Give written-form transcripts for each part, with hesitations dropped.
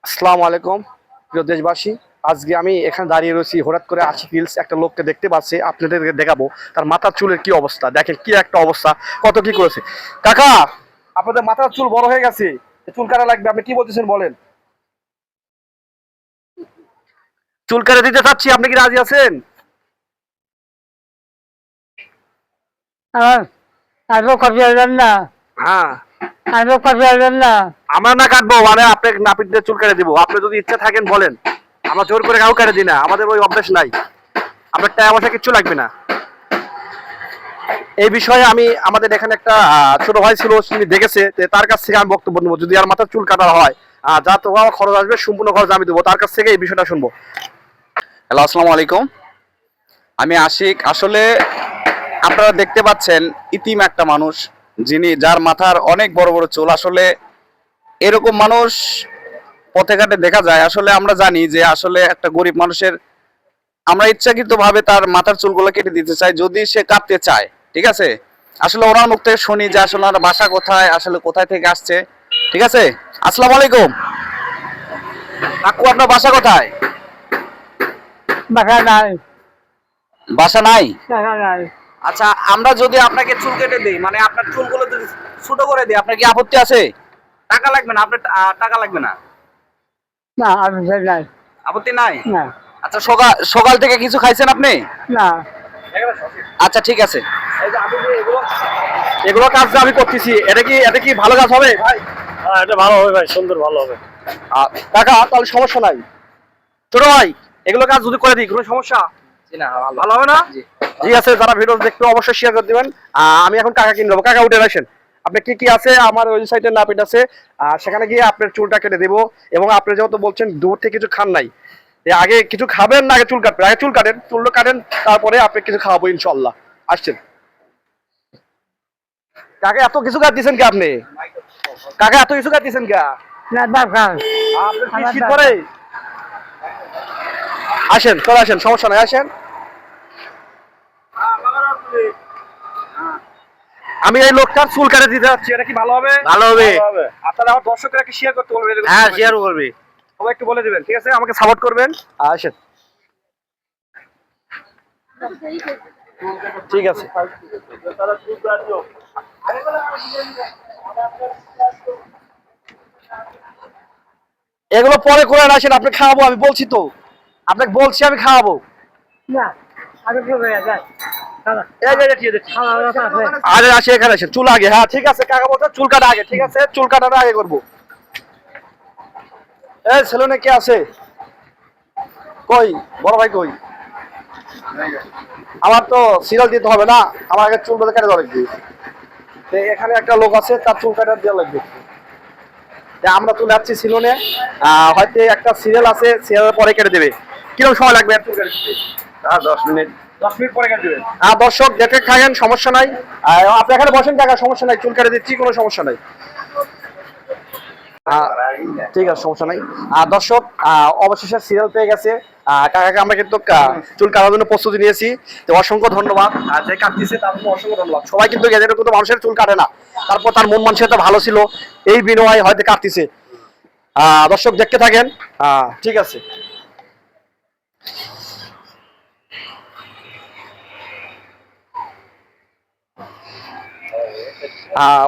আসসালামু আলাইকুম প্রিয় দেশবাসী। আজকে আমি এখানে দাঁড়িয়ে রয়েছি, হঠাৎ করে আশিক হিলস একটা লোককে দেখতে পাচ্ছি, আপনাদেরকে দেখাবো তার মাথার চুলের কি অবস্থা। দেখেন কি একটা অবস্থা, কত কি করেছে। কাকা, আপনাদের মাথার চুল বড় হয়ে গেছে, চুল কাটা লাগবে, আপনি কি বলতেছেন বলেন? চুল কেটে দিতে চাচ্ছি, আপনি কি রাজি আছেন? হ্যাঁ, আমরা না কাটবো মানে আপনি নাপিত চুল কেটে দিব। আপনি যদি ইচ্ছা থাকেন বলেন, আমরা জোর করে কাউ কেটে দিই না, আমাদের ওই অভ্যাস নাই। আপনার টাকা পয়সা কিচ্ছু লাগবে না। এই বিষয়ে আমি আমাদের এখানে একটা ছোট ভাই ছিল, তিনি দেখেছে, তার কাছ থেকে আমি বক্তব্য নেবো। যদি আর মাথার চুল কাটা হয়, যা তো খরচ আসবে সম্পূর্ণ খরচ আমি দেবো, তার কাছ থেকে এই বিষয়টা শুনবো। হ্যালো, আসসালামু আলাইকুম। আমি আশিক। আসলে আপনারা দেখতে পাচ্ছেন ইতিম একটা মানুষ, যার মাথার অনেক বড় বড় চুল। আসলে এরকম মানুষ পথে ঘাটে দেখা যায়। আসলে আমরা জানি যে আসলে একটা গরিব মানুষের আমরা ইচ্ছাকৃত ভাবে তার মাথার চুলগুলো কেটে দিতে চাই, যদি সে কাটতে চায়। ঠিক আছে, আসলে ওনার মুখ থেকে শুনি যে আসলে ওনার বাসা কোথায়, আসলে কোথায় থেকে আসছে। ঠিক আছে, আসসালামু আলাইকুম কাকু, আপনার বাসা কোথায়? বাসা নাই? আচ্ছা, আমরা যদি আপনাকে চুল কেটে দিই, মানে আপনার চুলগুলো যদি ছোট করে দিই, আপনার কি আপত্তি আছে? টাকা লাগবে না আপনার? টাকা লাগবে না? আপত্তি নাই? আচ্ছা, সকাল সকাল থেকে কিছু খাইছেন আপনি? আচ্ছা, ঠিক আছে। এই যে আমি যে এগুলো কাজ যে আমি করতেছি, এটা কি ভালো কাজ হবে ভাই? হ্যাঁ, এটা ভালো হবে ভাই, সুন্দর ভালো হবে। কাকা, তাহলে সমস্যা নাই। ছোট ভাই, এগুলো কাজ যদি করে দিই কোনো সমস্যা? ভালো হবে না? ঠিক আছে, যারা ভিডিও দেখতে অবশ্যই শেয়ার করে দিবেন। আমি এখন কাকা কিনে দেবো। কাকা, উঠে আসেন। আপনি কি কি আছে আমার ওই সাইডে নাপিত আছে, সেখানে গিয়ে আপনার চুলটা কেটে দেবো। এবং আপনি যেহেতু বলছেন দূর থেকে কিছু খান নাই, আগে কিছু খাবেন না আগে চুল কাটবেন? আগে চুল কাটেন, চুলটা কাটেন, তারপরে আপনি কিছু খাওয়াবো ইনশাল্লাহ। আসছেন কাকা, এত কিছু কাট দিচ্ছেন কে আপনি? কাকা, এত কিছু কাট দিচ্ছেন কে? আপনার কি শীত করে? আসেন, চলে আসেন, সমস্যা নাই, আসেন। আমি এই লোকটার চুল কাটে দিতে যাচ্ছি, এটা কি ভালো হবে? ভালো হবে। আপনারা আমার দর্শকরা কি শেয়ার করতে বলবেন? হ্যাঁ, শেয়ার করবে। সবাই একটু বলে দিবেন, ঠিক আছে? আমাকে সাপোর্ট করবেন। আসেন, ঠিক আছে। এগুলো পরে করে আসেন, আপনি খাওয়াবো, আমি বলছি তো, আপনাকে বলছি আমি খাওয়াবো। আরে আসি, এখানে আসেন, চুল আগে। হ্যাঁ, ঠিক আছে কাকা, বলতে চুল কাটা আগে। ঠিক আছে, চুল কাটাটা আগে করবো। এই সেলুনে কে আছে? কই বড় ভাই কই? আমার তো সিরিয়াল দিতে হবে না, আমার আগে চুল কেটে দেওয়া লাগবে। এখানে একটা লোক আছে, তার চুল কাটা দেওয়া লাগবে। আমরা চলে যাচ্ছি সিলনে, হয়তো একটা সিরিয়াল আছে, সিরিয়ালের পরে কেটে দেবে। কিরকম সময় লাগবে চুল কেটে দিতে? 10 মিনিট। 10 মিনিট পরে কেটে দেবেন? দর্শক দেখে খাইয়েন, সমস্যা নাই। আপনি এখানে বসেন কাকা, সমস্যা নাই, চুল কেটে দিচ্ছি, কোনো সমস্যা নাই। ঠিক আছে, সমস্যা নাই। দর্শক, অবশেষে সিরিয়াল পেয়ে গেছে। কাকাকে আমরা কিন্তু চুল কাটার জন্য প্রস্তুতি নিয়েছি। তো অসংখ্য ধন্যবাদ। যে কাটতেছে তার জন্য অসংখ্য ধন্যবাদ। সবাই কিন্তু এদের কিন্তু মানুষের চুল কাটে না, তারপর তার মন মানসিকতা ভালো ছিল, এই বিনিময়ে হয়তো কাটতেছে। দর্শক দেখতে থাকেন। ঠিক আছে।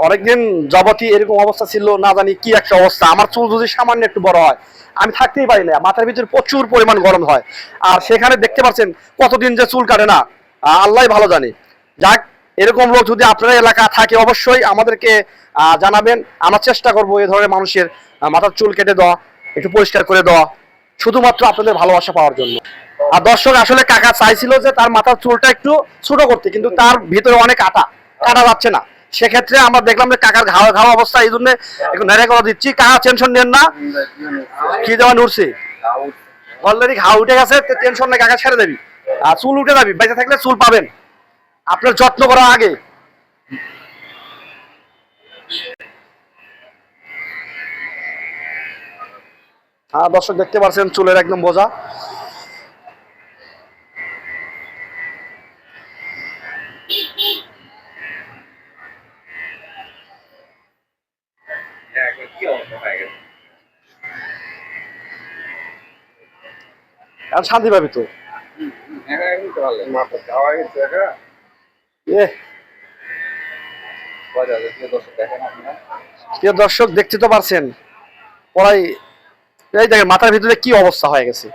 অনেকদিন যাবতই এরকম অবস্থা ছিল, না জানি কি একটা অবস্থা। আমার চুল যদি সামান্য একটু বড় হয়, আমি থাকতেই পারি না, মাথার ভিতরে প্রচুর পরিমাণ গরম হয়। আর সেখানে দেখতে পাচ্ছেন কতদিন যে চুল কাটে না, আল্লাহ ভালো জানে। যাক, এরকম লোক যদি আপনার এলাকা থাকে অবশ্যই আমাদেরকে জানাবেন। আমরা চেষ্টা করবো এ ধরনের মানুষের মাথার চুল কেটে দেওয়া, একটু পরিষ্কার করে দেওয়া, শুধুমাত্র আপনাদের ভালোবাসা পাওয়ার জন্য। আর দর্শক, আসলে কাকা চাইছিল যে তার মাথার চুলটা একটু ছোট করতে, কিন্তু তার ভিতরে অনেক কাটা যাচ্ছে না। সেক্ষেত্রে আমরা দেখলাম যে কাকার ঘাওয়া ঘাওয়া অবস্থা, এই জন্য একটু নেড়ে করে দিচ্ছি। কাকা টেনশন নেন না, কি দেওয়া উঠছে, অলরেডি ঘা উঠে গেছে, টেনশন নেই, কাকা ছেড়ে দেবি। আর চুল উঠে যাবি, বেঁচে থাকলে চুল পাবেন, আপনার যত্ন করা আগে। দর্শক দেখতে পাচ্ছেন চুলের একদম বোঝা। এখন শান্তি পাবি তো। এ প্রিয় দর্শক দেখতে তো পারছেন পড়াই, এই দেখেন মাথার ভিতরে কি অবস্থা হয়ে গেছে।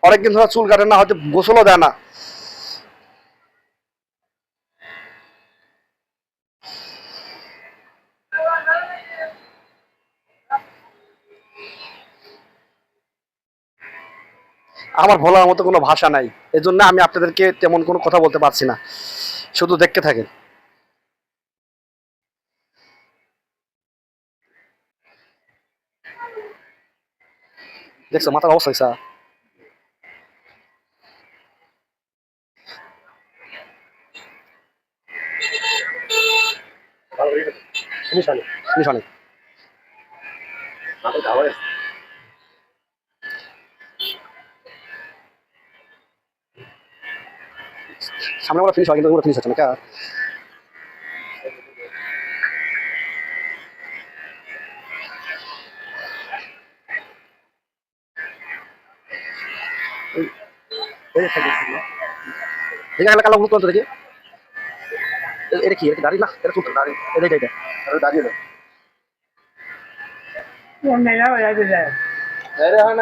অনেকদিন ধরে চুল কাটে না, হয়তো গোসলও দেয় না। আমার বলার মতো কোনো ভাষা নাই, এজন্য আমি আপনাদেরকে তেমন কোনো কথা বলতে পারছি না, শুধু দেখতে থাকেন। দেখছো মাথার অবস্থা হয়েছে। শুনি সামনে বলা ফিনিশ হয়, কিন্তু ফিনিশ হচ্ছে না কে? এখানে কালো হলুদ দেখি, এটা কি? এটা দাড়ি না, এটা চুল দাড়ি, এটা দাঁড়িয়ে দাও।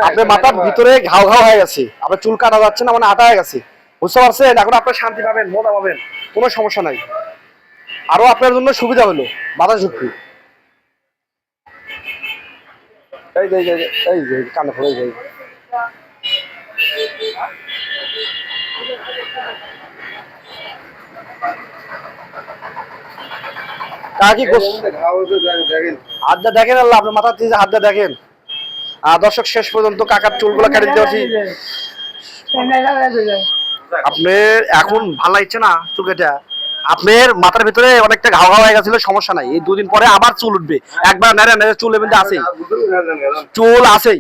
আপনার মাথার ভিতরে ঘাও ঘাও হয়ে গেছে, আপনার চুল কাটা যাচ্ছে না, মানে আটা হয়ে গেছে, বুঝতে পারছেন? এখন আপনার শান্তি পাবেন, মজা পাবেন, কোনো সমস্যা নাই। আরো আপনার জন্য সুবিধা হলো বাতাস ঢুকবে। এই যে কানে পড়ে যায়। হাতটা দেখেন, আল্লাহ আপনার মাথার দিয়ে হাতটা দেখেন। দর্শক শেষ পর্যন্ত কাকার চুলগুলো কেটে দিতে পারছি। আপনি এখন ভালো লাগছে না চুল কেটে? আপনার মাথার ভিতরে অনেকটা ঘাও ঘাও হয়ে গেছিল, সমস্যা নাই, এই দুদিন পরে আবার চুল উঠবে। একবার নেড়ে নেড়ে চুল এমনি আছেই, চুল আছেই।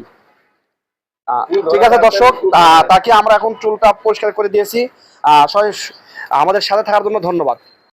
ঠিক আছে দর্শক, তাকে আমরা এখন চুলটা পরিষ্কার করে দিয়েছি। সবাই আমাদের সাথে থাকার জন্য ধন্যবাদ।